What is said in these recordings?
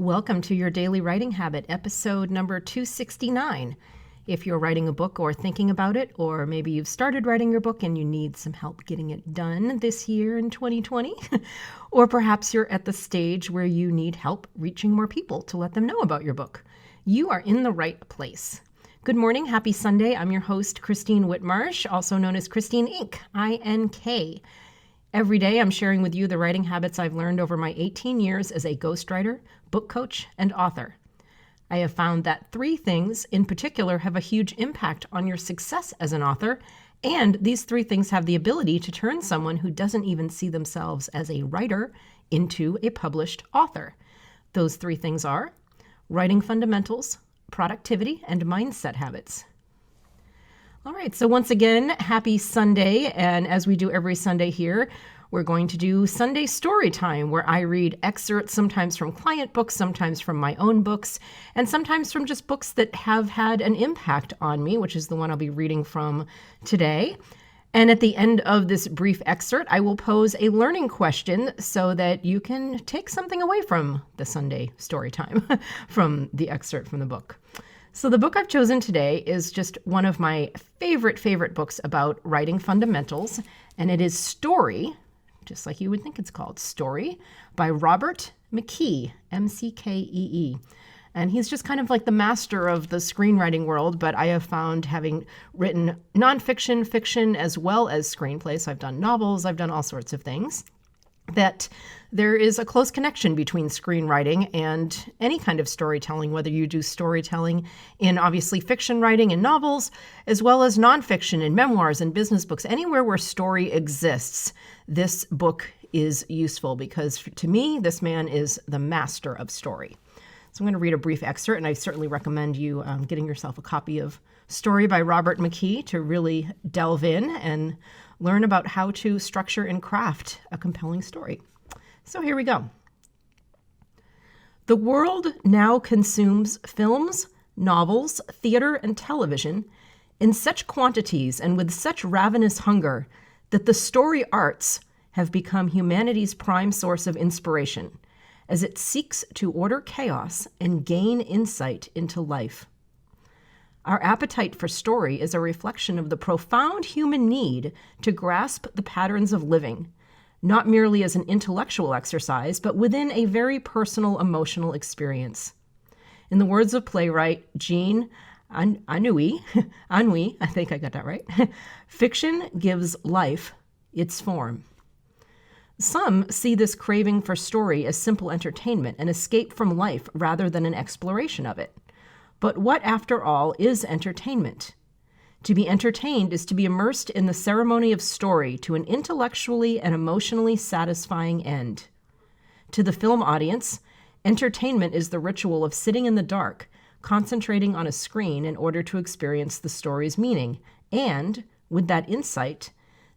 Welcome to your Daily Writing Habit, episode number 269. If you're writing a book or thinking about it, or maybe you've started writing your book and you need some help getting it done this year in 2020, or perhaps you're at the stage where you need help reaching more people to let them know about your book, you are in the right place. Good morning. Happy Sunday. I'm your host, Christine Whitmarsh, also known as Christine Inc., I-N-K. Every day, I'm sharing with you the writing habits I've learned over my 18 years as a ghostwriter, book coach, and author. I have found that three things in particular have a huge impact on your success as an author, and these three things have the ability to turn someone who doesn't even see themselves as a writer into a published author. Those three things are writing fundamentals, productivity, and mindset habits. All right, so once again, happy Sunday. And as we do every Sunday here, we're going to do Sunday story time, where I read excerpts, sometimes from client books, sometimes from my own books, and sometimes from just books that have had an impact on me, which is the one I'll be reading from today. And at the end of this brief excerpt, I will pose a learning question so that you can take something away from the Sunday story time from the excerpt from the book. So the book I've chosen today is just one of my favorite books about writing fundamentals, and it is Story, just like you would think it's called, Story, by Robert McKee, M-C-K-E-E. And he's just kind of like the master of the screenwriting world, but I have found, having written nonfiction, fiction, as well as screenplays, so I've done novels, I've done all sorts of things, that there is a close connection between screenwriting and any kind of storytelling, whether you do storytelling in obviously fiction writing and novels, as well as nonfiction and memoirs and business books. Anywhere where story exists, this book is useful because to me, this man is the master of story. So I'm going to read a brief excerpt, and I certainly recommend you getting yourself a copy of Story by Robert McKee to really delve in and learn about how to structure and craft a compelling story. So here we go. The world now consumes films, novels, theater, and television in such quantities and with such ravenous hunger that the story arts have become humanity's prime source of inspiration as it seeks to order chaos and gain insight into life. Our appetite for story is a reflection of the profound human need to grasp the patterns of living, not merely as an intellectual exercise, but within a very personal emotional experience. In the words of playwright Jean Anouilh, I think I got that right, fiction gives life its form. Some see this craving for story as simple entertainment, an escape from life rather than an exploration of it. But what, after all, is entertainment? To be entertained is to be immersed in the ceremony of story to an intellectually and emotionally satisfying end. To the film audience, entertainment is the ritual of sitting in the dark, concentrating on a screen in order to experience the story's meaning, and, with that insight,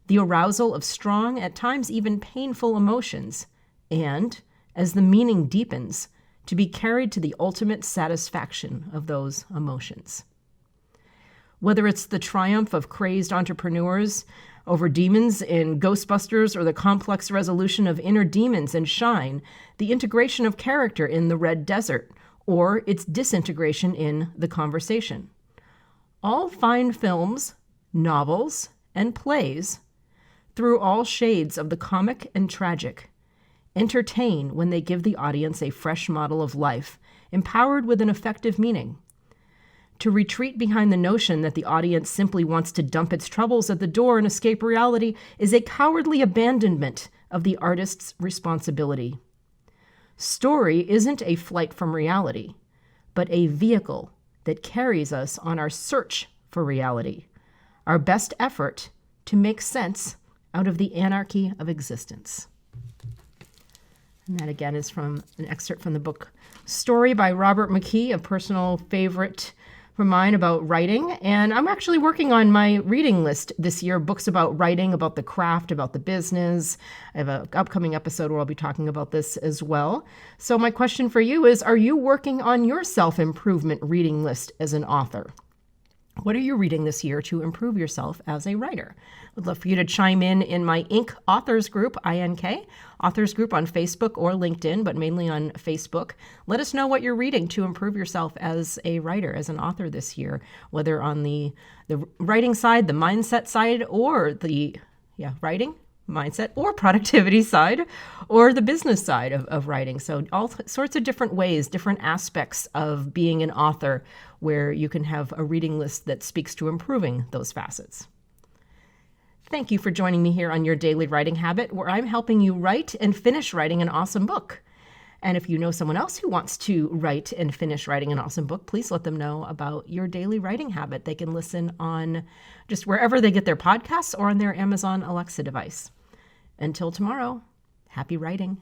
the arousal of strong, at times even painful emotions, and, as the meaning deepens, to be carried to the ultimate satisfaction of those emotions. Whether it's the triumph of crazed entrepreneurs over demons in Ghostbusters or the complex resolution of inner demons in Shine, the integration of character in The Red Desert, or its disintegration in The Conversation. All fine films, novels, and plays, through all shades of the comic and tragic, entertain when they give the audience a fresh model of life, empowered with an effective meaning. To retreat behind the notion that the audience simply wants to dump its troubles at the door and escape reality is a cowardly abandonment of the artist's responsibility. Story isn't a flight from reality, but a vehicle that carries us on our search for reality, our best effort to make sense out of the anarchy of existence. And that again is from an excerpt from the book Story by Robert McKee, a personal favorite from mine about writing. And I'm actually working on my reading list this year, books about writing, about the craft, about the business. I have an upcoming episode where I'll be talking about this as well. So my question for you is, are you working on your self-improvement reading list as an author? What are you reading this year to improve yourself as a writer? I'd love for you to chime in my Inc. Authors Group, INK, Authors Group on Facebook or LinkedIn, but mainly on Facebook. Let us know what you're reading to improve yourself as a writer, as an author this year, whether on the writing side, the mindset side, or the writing, mindset, or productivity side, or the business side of writing. So all sorts of different ways, different aspects of being an author where you can have a reading list that speaks to improving those facets. Thank you for joining me here on Your Daily Writing Habit, where I'm helping you write and finish writing an awesome book. And if you know someone else who wants to write and finish writing an awesome book, please let them know about Your Daily Writing Habit. They can listen on just wherever they get their podcasts or on their Amazon Alexa device. Until tomorrow, happy writing.